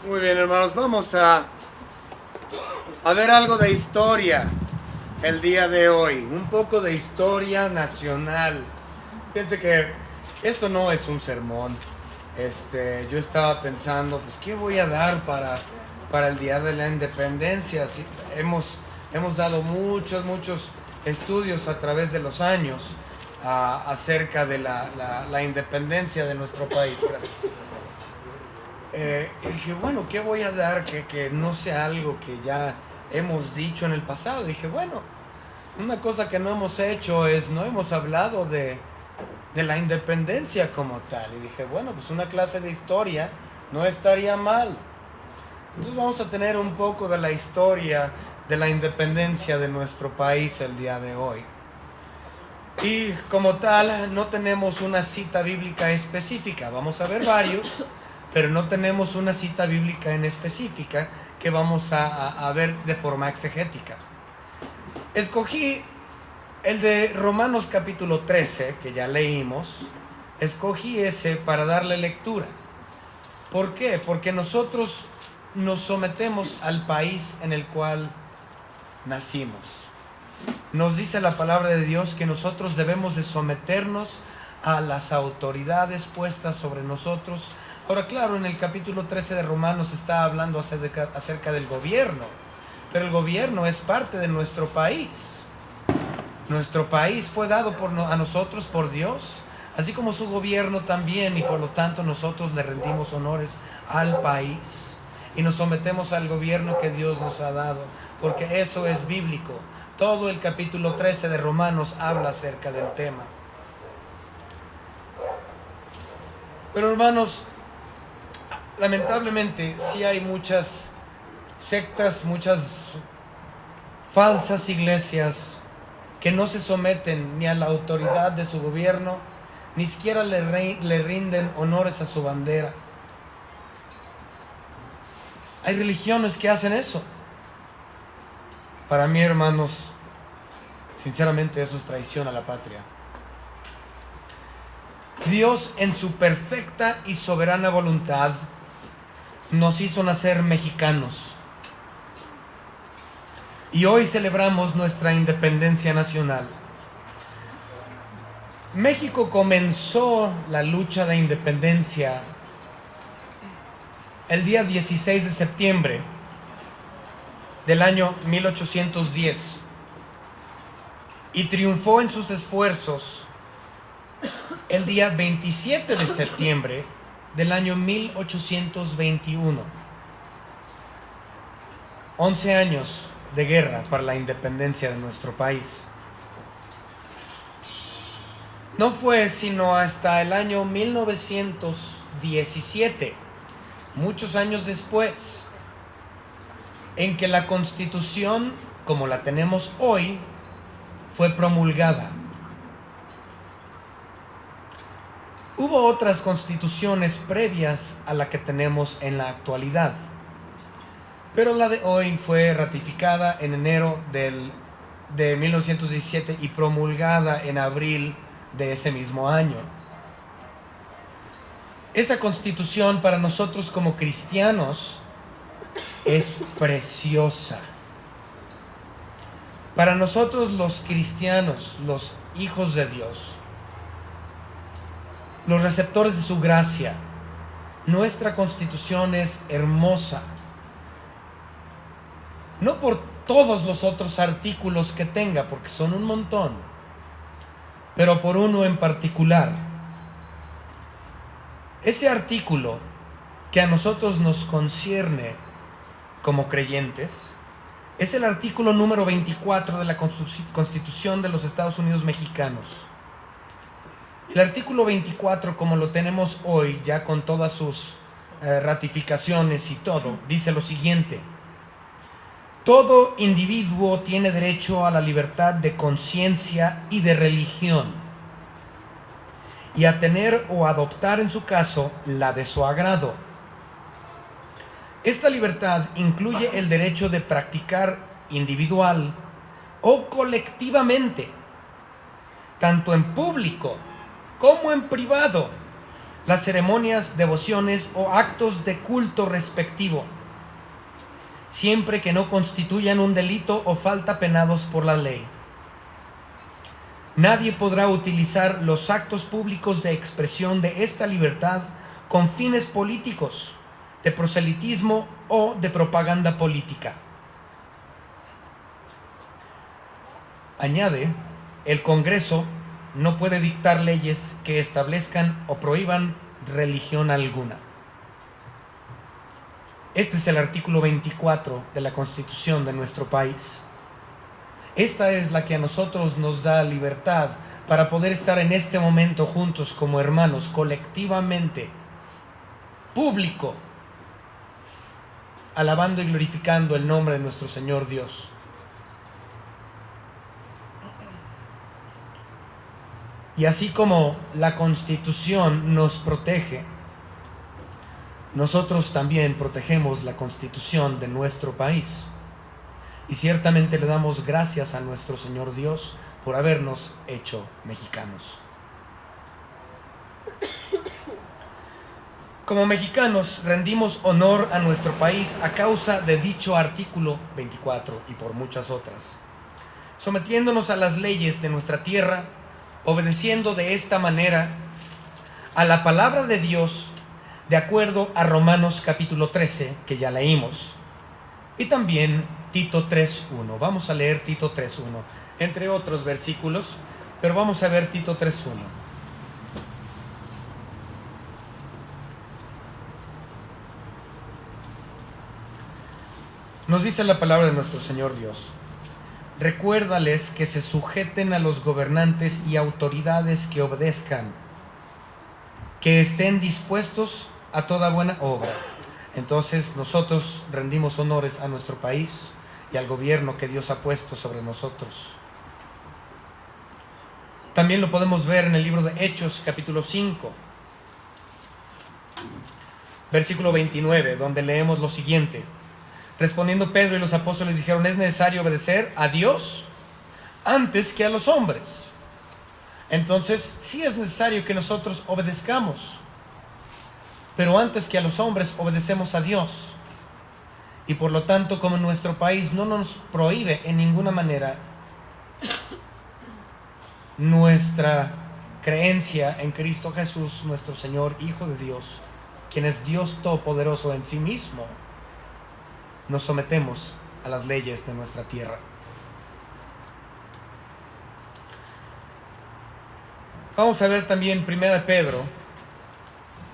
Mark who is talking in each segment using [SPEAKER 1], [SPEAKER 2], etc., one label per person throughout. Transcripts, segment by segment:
[SPEAKER 1] Muy bien, hermanos, vamos a ver algo de historia el día de hoy, un poco de historia nacional. Fíjense que esto no es un sermón. Yo estaba pensando, pues, ¿qué voy a dar para el Día de la Independencia? Sí, hemos dado muchos estudios a través de los años acerca de la independencia de nuestro país. Gracias. Y dije, bueno, ¿qué voy a dar que no sea algo que ya hemos dicho en el pasado? Dije, bueno, una cosa que no hemos hecho es, no hemos hablado de la independencia como tal. Y dije, bueno, pues una clase de historia no estaría mal. Entonces vamos a tener un poco de la historia de la independencia de nuestro país el día de hoy. Y como tal, no tenemos una cita bíblica específica. Vamos a ver varios, pero no tenemos una cita bíblica en específica que vamos a ver de forma exegética. Escogí el de Romanos capítulo 13, que ya leímos. Escogí ese para darle lectura. ¿Por qué? Porque nosotros nos sometemos al país en el cual nacimos. Nos dice la palabra de Dios que nosotros debemos de someternos a las autoridades puestas sobre nosotros. Ahora, claro, en el capítulo 13 de Romanos está hablando acerca del gobierno, pero el gobierno es parte de nuestro país. Nuestro país fue dado a nosotros por Dios, así como su gobierno también, y por lo tanto nosotros le rendimos honores al país y nos sometemos al gobierno que Dios nos ha dado, porque eso es bíblico. Todo el capítulo 13 de Romanos habla acerca del tema. Pero hermanos, lamentablemente sí hay muchas sectas, muchas falsas iglesias que no se someten ni a la autoridad de su gobierno, ni siquiera le rinden honores a su bandera. Hay religiones que hacen eso. Para mí, hermanos, sinceramente eso es traición a la patria. Dios, en su perfecta y soberana voluntad, nos hizo nacer mexicanos. Y hoy celebramos nuestra independencia nacional. México comenzó la lucha de independencia el día 16 de septiembre del año 1810 y triunfó en sus esfuerzos el día 27 de septiembre del año 1821. 11 años de guerra para la independencia de nuestro país. No fue sino hasta el año 1917, muchos años después, en que la Constitución, como la tenemos hoy, fue promulgada. Hubo otras constituciones previas a la que tenemos en la actualidad, pero la de hoy fue ratificada en enero de 1917 y promulgada en abril de ese mismo año. Esa constitución para nosotros como cristianos es preciosa. Para nosotros los cristianos, los hijos de Dios, los receptores de su gracia, nuestra constitución es hermosa. No por todos los otros artículos que tenga, porque son un montón, pero por uno en particular. Ese artículo que a nosotros nos concierne como creyentes es el artículo número 24 de la Constitución de los Estados Unidos mexicanos. El artículo 24, como lo tenemos hoy, ya con todas sus ratificaciones y todo, dice lo siguiente: todo individuo tiene derecho a la libertad de conciencia y de religión, y a tener o adoptar en su caso la de su agrado. Esta libertad incluye el derecho de practicar individual o colectivamente, tanto en público como en privado,
[SPEAKER 2] las ceremonias, devociones o actos de culto respectivo, siempre que no constituyan un delito o falta penados por la ley. Nadie podrá utilizar los actos públicos de expresión de esta libertad con fines políticos, de proselitismo o de propaganda política. Añade, el Congreso no puede dictar leyes que establezcan o prohíban religión alguna. Este es el artículo 24 de la Constitución de nuestro país. Esta es la que a nosotros nos da libertad para poder estar en este momento juntos como hermanos, colectivamente, público, alabando y glorificando el nombre de nuestro Señor Dios. Y así como la Constitución nos protege, nosotros también protegemos la Constitución de nuestro país. Y ciertamente le damos gracias a nuestro Señor Dios por habernos hecho mexicanos. Como mexicanos rendimos honor a nuestro país a causa de dicho artículo 24 y por muchas otras, sometiéndonos a las leyes de nuestra tierra, obedeciendo de esta manera a la palabra de Dios de acuerdo a Romanos capítulo 13, que ya leímos, y también Tito 3.1. Vamos a leer Tito 3.1, entre otros versículos, pero vamos a ver Tito 3.1. Nos dice la palabra de nuestro Señor Dios: recuérdales que se sujeten a los gobernantes y autoridades, que obedezcan, que estén dispuestos a toda buena obra. Entonces nosotros rendimos honores a nuestro país y al gobierno que Dios ha puesto sobre nosotros. También lo podemos ver en el libro de Hechos, capítulo 5, versículo 29, donde leemos lo siguiente: respondiendo Pedro y los apóstoles dijeron: es necesario obedecer a Dios antes que a los hombres. Entonces sí es necesario que nosotros obedezcamos, pero antes que a los hombres obedecemos a Dios. Y por lo tanto, como nuestro país no nos prohíbe en ninguna manera nuestra creencia en Cristo Jesús, nuestro Señor, Hijo de Dios, quien es Dios todopoderoso en sí mismo, nos sometemos a las leyes de nuestra tierra. Vamos a ver también 1 Pedro,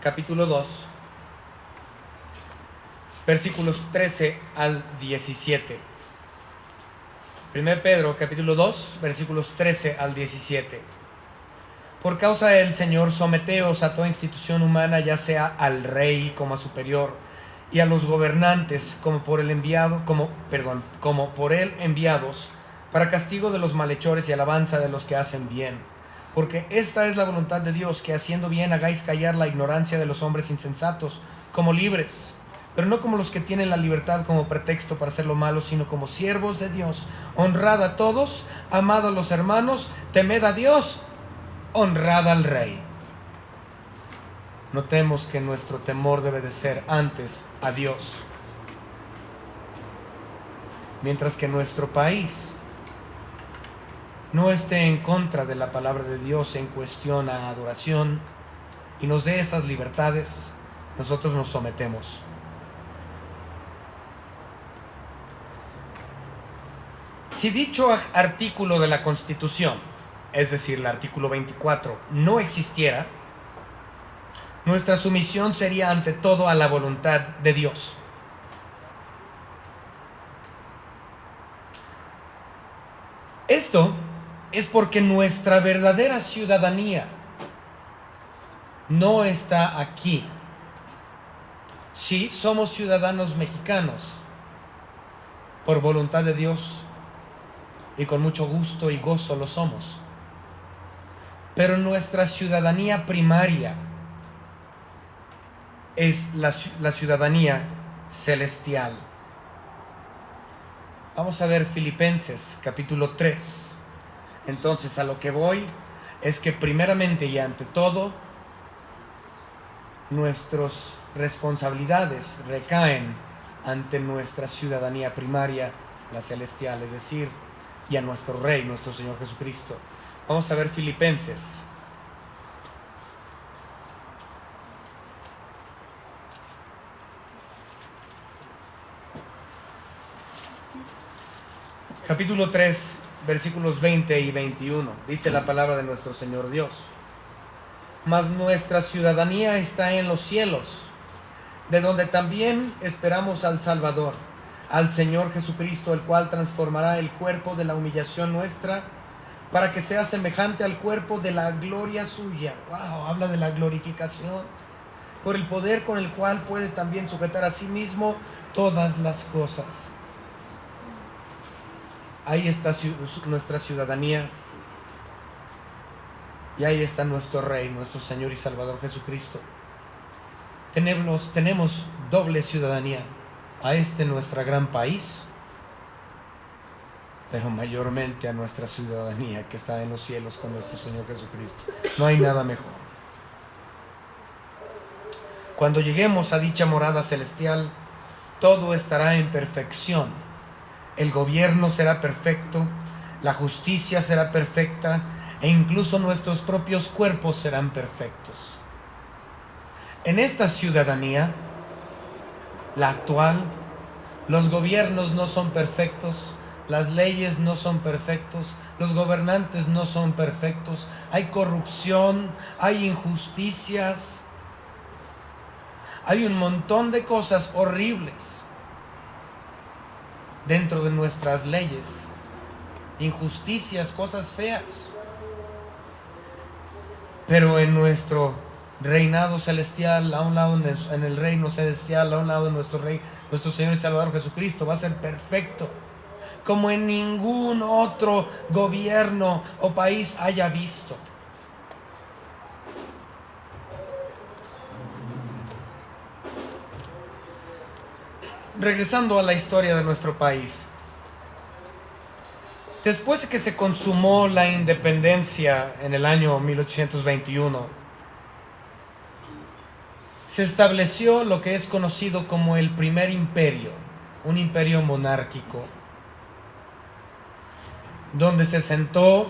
[SPEAKER 2] capítulo 2, versículos 13 al 17. 1 Pedro, capítulo 2, versículos 13 al 17. Por causa del Señor, someteos a toda institución humana, ya sea al rey como a superior, y a los gobernantes como por él enviados, para castigo de los malhechores y alabanza de los que hacen bien. Porque esta es la voluntad de Dios, que haciendo bien hagáis callar la ignorancia de los hombres insensatos, como libres, pero no como los que tienen la libertad como pretexto para hacer lo malo, sino como siervos de Dios. Honrad a todos, amad a los hermanos, temed a Dios, honrad al rey. Notemos que nuestro temor debe de ser antes a Dios, mientras que nuestro país no esté en contra de la palabra de Dios en cuestión a adoración y nos dé esas libertades, nosotros nos sometemos. Si dicho artículo de la Constitución, es decir, el artículo 24, no existiera, nuestra sumisión sería ante todo a la voluntad de Dios. Esto es porque nuestra verdadera ciudadanía no está aquí. Sí, somos ciudadanos mexicanos por voluntad de Dios y con mucho gusto y gozo lo somos. Pero nuestra ciudadanía primaria es la ciudadanía celestial. Vamos a ver Filipenses capítulo 3. Entonces, a lo que voy es que primeramente y ante todo nuestras responsabilidades recaen ante nuestra ciudadanía primaria, la celestial, es decir, y a nuestro Rey, nuestro Señor Jesucristo. Vamos a ver Filipenses. Capítulo 3, versículos 20 y 21. Dice la palabra de nuestro Señor Dios: mas nuestra ciudadanía está en los cielos, de donde también esperamos al Salvador, al Señor Jesucristo, el cual transformará el cuerpo de la humillación nuestra para que sea semejante al cuerpo de la gloria suya. Wow, habla de la glorificación, por el poder con el cual puede también sujetar a sí mismo todas las cosas. Ahí está nuestra ciudadanía, y ahí está nuestro Rey, nuestro Señor y Salvador Jesucristo. Tenemos doble ciudadanía, a nuestro gran país, pero mayormente a nuestra ciudadanía que está en los cielos con nuestro Señor Jesucristo. No hay nada mejor. Cuando lleguemos a dicha morada celestial, todo estará en perfección. El gobierno será perfecto, la justicia será perfecta, e incluso nuestros propios cuerpos serán perfectos. En esta ciudadanía, la actual, los gobiernos no son perfectos, las leyes no son perfectos, los gobernantes no son perfectos, hay corrupción, hay injusticias, hay un montón de cosas horribles dentro de nuestras leyes, injusticias, cosas feas. Pero en nuestro reinado celestial, a un lado en el reino celestial, a un lado de nuestro Rey, nuestro Señor y Salvador Jesucristo, va a ser perfecto, como en ningún otro gobierno o país haya visto. Regresando a la historia de nuestro país, después de que se consumó la independencia en el año 1821, se estableció lo que es conocido como el primer imperio, un imperio monárquico, donde se sentó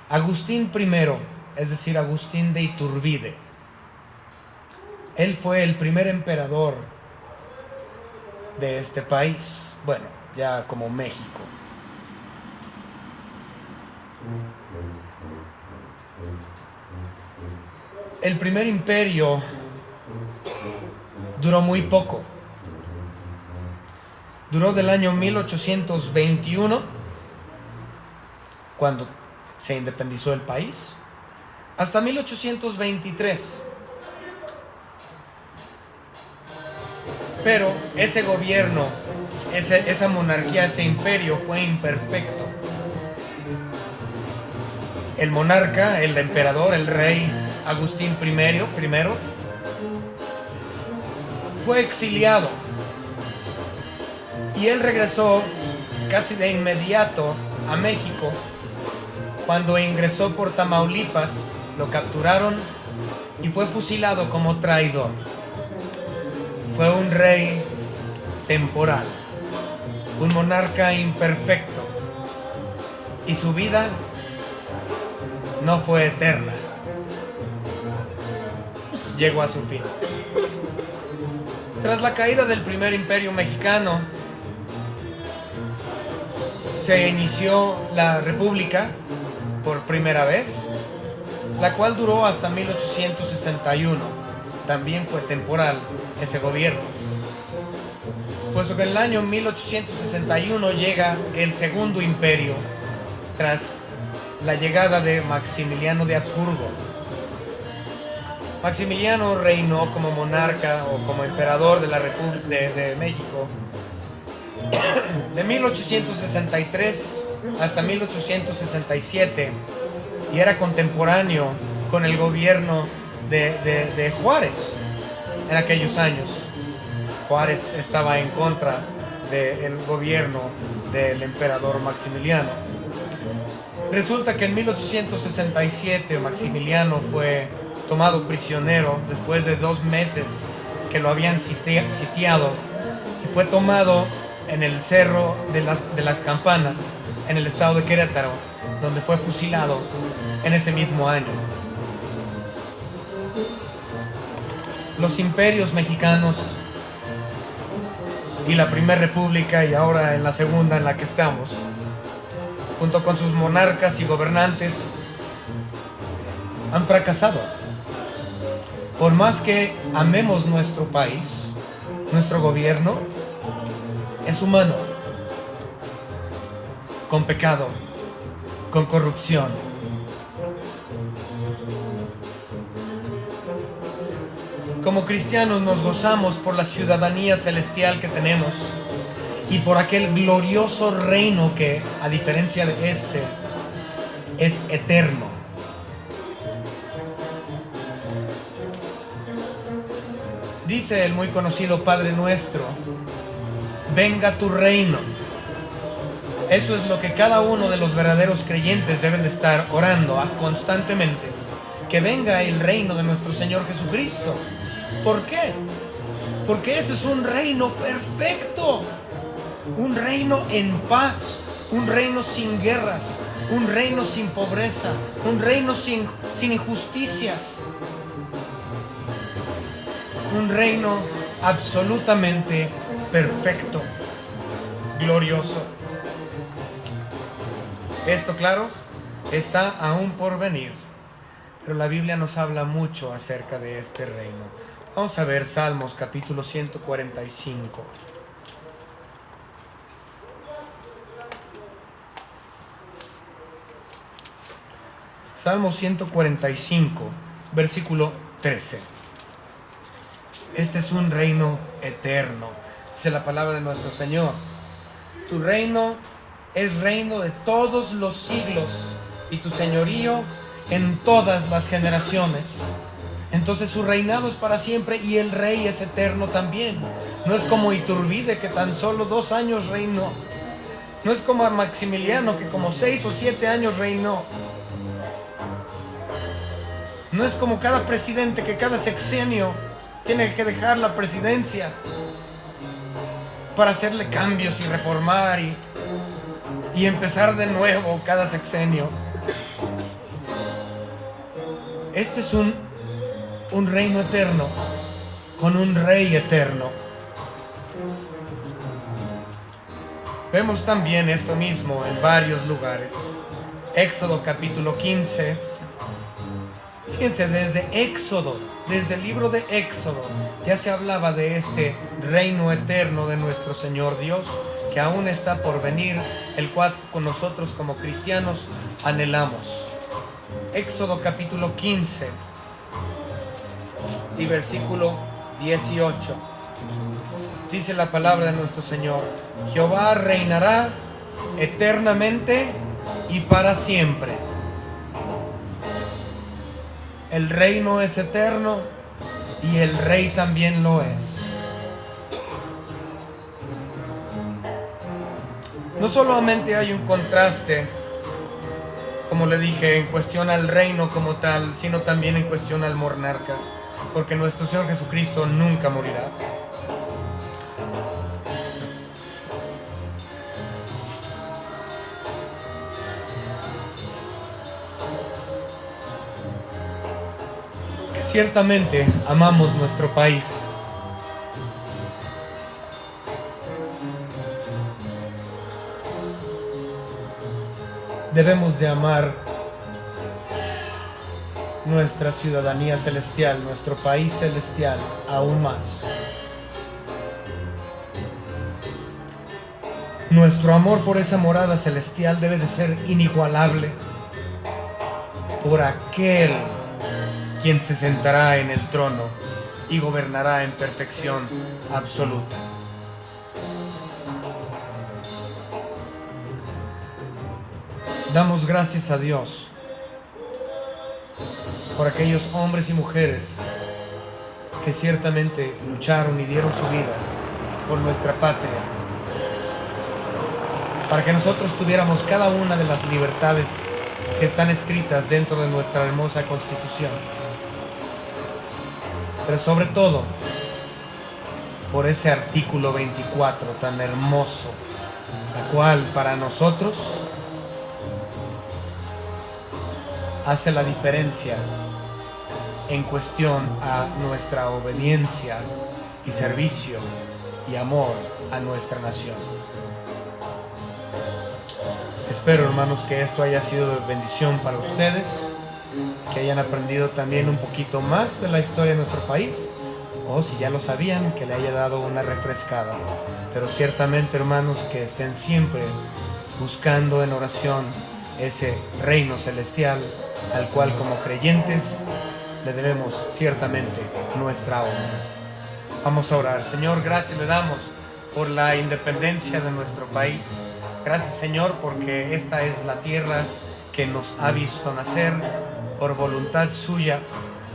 [SPEAKER 2] Agustín I, es decir, Agustín de Iturbide. Él fue el primer emperador de este país, bueno, ya como México. El primer imperio duró muy poco. Duró del año 1821, cuando se independizó el país, hasta 1823. Pero ese gobierno, esa monarquía, ese imperio fue imperfecto. El monarca, el emperador, el rey Agustín I fue exiliado, y él regresó casi de inmediato a México. Cuando ingresó por Tamaulipas, lo capturaron y fue fusilado como traidor. Fue un rey temporal, un monarca imperfecto, y su vida no fue eterna. Llegó a su fin. Tras la caída del primer imperio mexicano, se inició la República por primera vez, la cual duró hasta 1861. También fue temporal ese gobierno, puesto que en el año 1861 llega el segundo imperio, tras la llegada de Maximiliano de Habsburgo. Maximiliano reinó como monarca o como emperador de la República de México de 1863 hasta 1867, y era contemporáneo con el gobierno de Juárez en aquellos años. Juárez estaba en contra del gobierno del emperador Maximiliano. Resulta que en 1867 Maximiliano fue tomado prisionero después de 2 meses que lo habían sitiado, y fue tomado en el Cerro de las Campanas, en el estado de Querétaro, donde fue fusilado en ese mismo año. Los imperios mexicanos y la Primera República, y ahora en la segunda en la que estamos, junto con sus monarcas y gobernantes, han fracasado. Por más que amemos nuestro país, nuestro gobierno es humano, con pecado, con corrupción. Como cristianos nos gozamos por la ciudadanía celestial que tenemos y por aquel glorioso reino que, a diferencia de este, es eterno. Dice el muy conocido Padre Nuestro: venga tu reino. Eso es lo que cada uno de los verdaderos creyentes deben de estar orando constantemente. Que venga el reino de nuestro Señor Jesucristo. ¿Por qué? Porque ese es un reino perfecto. Un reino en paz. Un reino sin guerras. Un reino sin pobreza. Un reino sin injusticias. Un reino absolutamente perfecto, glorioso. Esto, claro, está aún por venir, pero la Biblia nos habla mucho acerca de este reino. Vamos a ver Salmos capítulo 145. Salmo 145, versículo 13. Este es un reino eterno, dice la palabra de nuestro Señor. Tu reino es reino de todos los siglos y tu señorío en todas las generaciones. Entonces su reinado es para siempre y el rey es eterno también. No es como Iturbide, que tan solo 2 años reinó. No es como a Maximiliano, que como 6 o 7 años reinó. No es como cada presidente, que cada sexenio tiene que dejar la presidencia para hacerle cambios y reformar y empezar de nuevo cada sexenio. Este es un reino eterno con un rey eterno. Vemos también esto mismo en varios lugares. Éxodo capítulo 15. Fíjense, desde el libro de Éxodo ya se hablaba de este reino eterno de nuestro Señor Dios, que aún está por venir, el cual con nosotros como cristianos anhelamos. Éxodo capítulo 15 y versículo 18. Dice la palabra de nuestro Señor: Jehová reinará eternamente y para siempre. El reino es eterno y el rey también lo es. No solamente hay un contraste, como le dije, en cuestión al reino como tal, sino también en cuestión al monarca, porque nuestro Señor Jesucristo nunca morirá. Ciertamente amamos nuestro país. Debemos de amar nuestra ciudadanía celestial, nuestro país celestial, aún más. Nuestro amor por esa morada celestial debe de ser inigualable por aquel quien se sentará en el trono y gobernará en perfección absoluta. Damos gracias a Dios por aquellos hombres y mujeres que ciertamente lucharon y dieron su vida por nuestra patria, para que nosotros tuviéramos cada una de las libertades que están escritas dentro de nuestra hermosa Constitución. pero sobre todo por ese artículo 24 tan hermoso, la cual para nosotros hace la diferencia en cuestión a nuestra obediencia y servicio y amor a nuestra nación. Espero, hermanos, que esto haya sido de bendición para ustedes, que hayan aprendido también un poquito más de la historia de nuestro país, o si ya lo sabían, que le haya dado una refrescada. Pero ciertamente, hermanos, que estén siempre buscando en oración ese reino celestial al cual como creyentes le debemos ciertamente nuestra honra. Vamos a orar. Señor, gracias le damos por la independencia de nuestro país. Gracias, Señor, porque esta es la tierra que nos ha visto nacer por voluntad suya,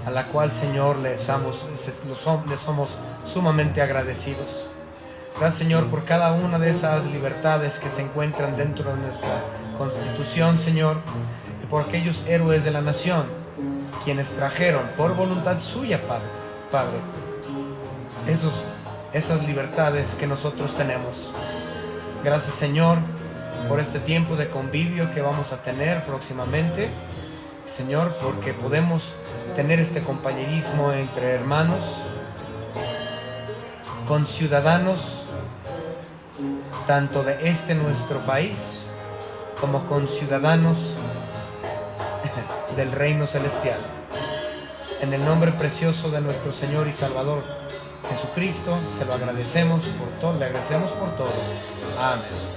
[SPEAKER 2] a la cual, Señor, le somos sumamente agradecidos. Gracias, Señor, por cada una de esas libertades que se encuentran dentro de nuestra Constitución, Señor, y por aquellos héroes de la nación, quienes trajeron por voluntad suya, Padre, esas libertades que nosotros tenemos. Gracias, Señor, por este tiempo de convivio que vamos a tener próximamente, Señor, porque podemos tener este compañerismo entre hermanos, con ciudadanos tanto de nuestro país como con ciudadanos del reino celestial. En el nombre precioso de nuestro Señor y Salvador Jesucristo, se lo agradecemos por todo, le agradecemos por todo. Amén.